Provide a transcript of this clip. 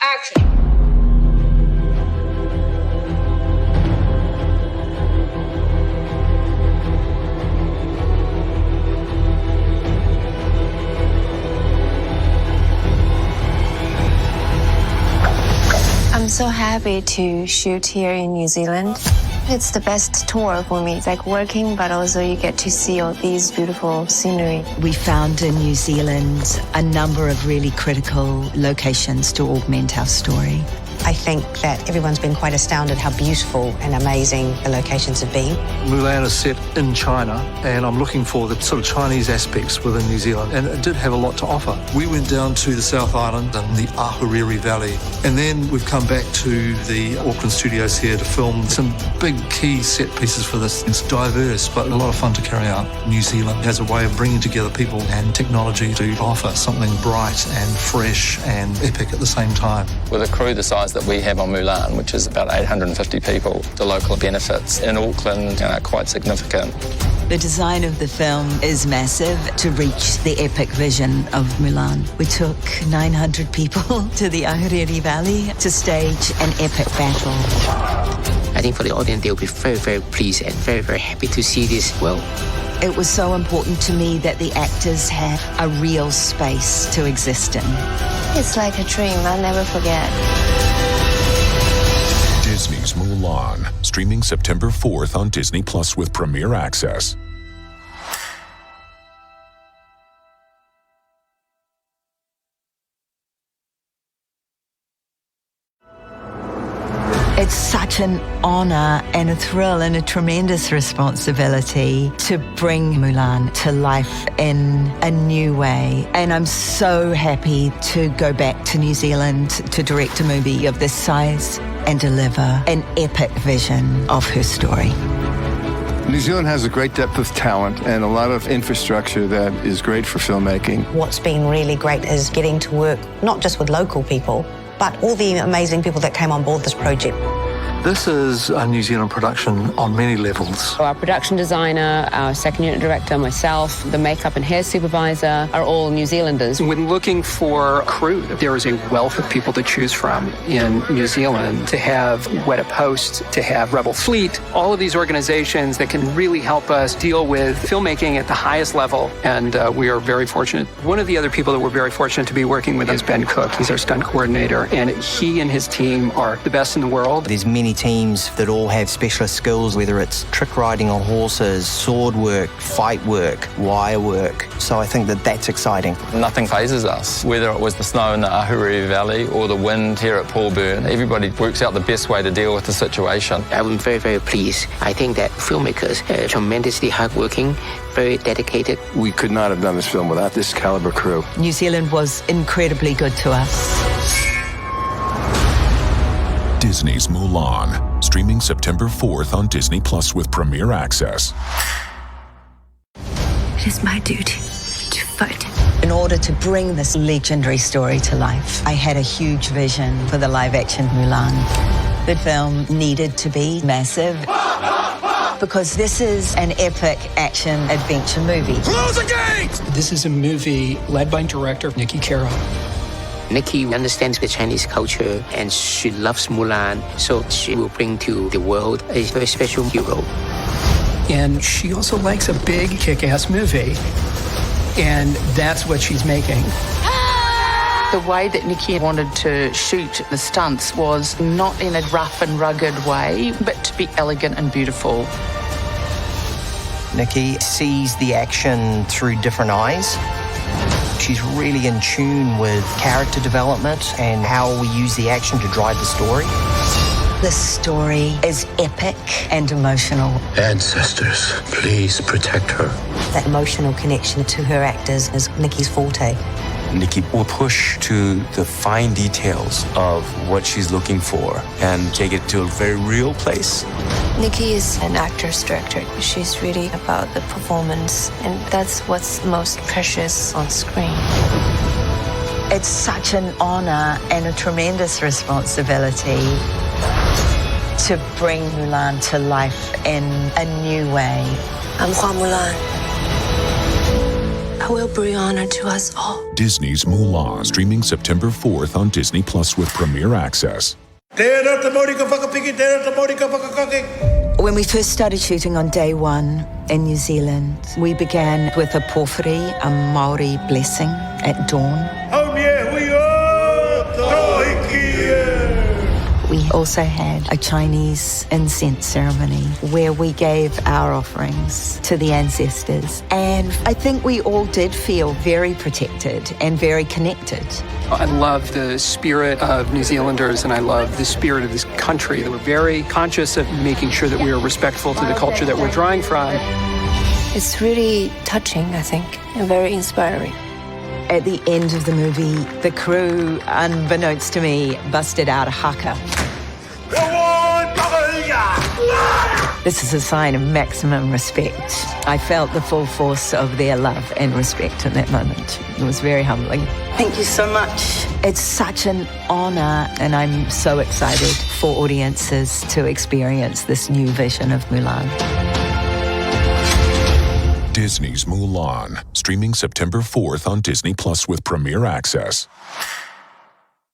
Action. I'm so happy to shoot here in New Zealand. It's the best tour for me. It's like working, but also you get to see all these beautiful scenery. We found in New Zealand a number of really critical locations to augment our story. I think that everyone's been quite astounded how beautiful and amazing the locations have been. Mulan is set in China, and I'm looking for the sort of Chinese aspects within New Zealand, and it did have a lot to offer. We went down to the South Island and the Ahuriri Valley, and then we've come back to the Auckland studios here to film some big key set pieces for this. It's diverse, but a lot of fun to carry out. New Zealand has a way of bringing together people and technology to offer something bright and fresh and epic at the same time. With a crew the size that we have on Mulan, which is about 850 people, the local benefits in Auckland are quite significant. The design of the film is massive to reach the epic vision of Mulan. We took 900 people to the Ahuriri Valley to stage an epic battle. I think for the audience, they'll be very, very pleased and very, very happy to see this well. It was so important to me that the actors had a real space to exist in. It's like a dream I'll never forget. Disney's Mulan, streaming September 4th on Disney Plus with Premier Access. It's such an honor and a thrill and a tremendous responsibility to bring Mulan to life in a new way. And I'm so happy to go back to New Zealand to direct a movie of this size and deliver an epic vision of her story. New Zealand has a great depth of talent and a lot of infrastructure that is great for filmmaking. What's been really great is getting to work not just with local people, but all the amazing people that came on board this project. This is a New Zealand production on many levels. Our production designer, our second unit director, myself, the makeup and hair supervisor are all New Zealanders. When looking for crew, there is a wealth of people to choose from in New Zealand. To have Weta Post, to have Rebel Fleet, all of these organizations that can really help us deal with filmmaking at the highest level, and we are very fortunate. One of the other people that we're very fortunate to be working with is Ben Cook. He's our stunt coordinator, and he and his team are the best in the world. There's many teams that all have specialist skills, whether it's trick riding on horses, sword work, fight work, wire work. So I think that that's exciting. Nothing phases us, whether it was the snow in the Ahuriri Valley or the wind here at Paul Byrne. Everybody works out the best way to deal with the situation. I'm very, very pleased. I think that filmmakers are tremendously hardworking, very dedicated. We could not have done this film without this caliber crew. New Zealand was incredibly good to us. Disney's Mulan, streaming September 4th on Disney Plus with Premier Access. It is my duty to fight. In order to bring this legendary story to life, I had a huge vision for the live-action Mulan. The film needed to be massive because this is an epic action-adventure movie. Close the gate! This is a movie led by director Nikki Caro. Nikki understands the Chinese culture and she loves Mulan, so she will bring to the world a very special hero. And she also likes a big kick-ass movie, and that's what she's making. The way that Nikki wanted to shoot the stunts was not in a rough and rugged way, but to be elegant and beautiful. Nikki sees the action through different eyes. She's really in tune with character development and how we use the action to drive the story. This story is epic and emotional. Ancestors, please protect her. That emotional connection to her actors is Nikki's forte. Nikki will push to the fine details of what she's looking for and take it to a very real place. Nikki is an actor's director. She's really about the performance, and that's what's most precious on screen. It's such an honor and a tremendous responsibility to bring Mulan to life in a new way. I'm Mulan. That will bring honor to us all. Disney's Mulan, streaming September 4th on Disney Plus with Premier Access. When we first started shooting on day one in New Zealand, we began with a porphyry, a Maori blessing at dawn. We also had a Chinese incense ceremony where we gave our offerings to the ancestors. And I think we all did feel very protected and very connected. I love the spirit of New Zealanders, and I love the spirit of this country. We're very conscious of making sure that we are respectful to the culture that we're drawing from. It's really touching, I think, and very inspiring. At the end of the movie, the crew, unbeknownst to me, busted out a haka. This is a sign of maximum respect. I felt the full force of their love and respect in that moment. It was very humbling. Thank you so much. It's such an honor, and I'm so excited for audiences to experience this new vision of Mulan. Disney's Mulan, streaming September 4th on Disney Plus with Premier Access.